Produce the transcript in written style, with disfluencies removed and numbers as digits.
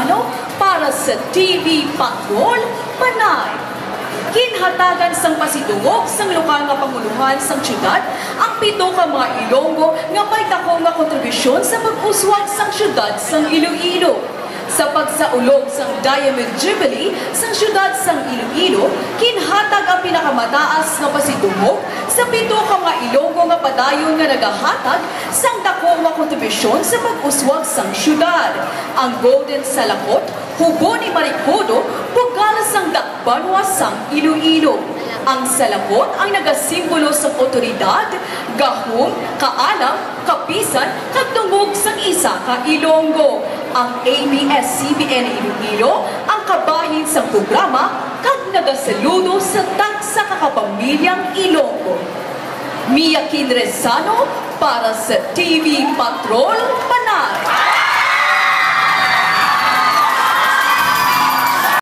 Resano para sa TV Patrol Panay. Kinhatagan sang pasidungog sang lokal nga panguluhan sang syudad ang 7 ka mga Ilonggo nga may dako nga kontribusyon sa pag-uswag sang syudad sang Iloilo. Sa pagsaulog sang Diamond Jubilee sang syudad sang Iloilo, kinhatag ang pinakamataas nga pasidungog sa 7 ka mga Ilonggo nga padayon nga nagahatag sang dako nga kontribusyon sa pag-uswag sang syudad. Ang Golden Salakot, Hubo ni Maricodo, Pugala sang Dakbanwa sang Iloilo. Ang salakot ang nagasimbolo sa otoridad, gahom, kaalam, kapisan, katungog sang isa ka Ilonggo. Ang ABS-CBN Iloilo ang kabahin sa programa kag nagasaludo sa tagsa kakapamilyang Ilonggo. Mia Resano para sa TV Patrol Panay.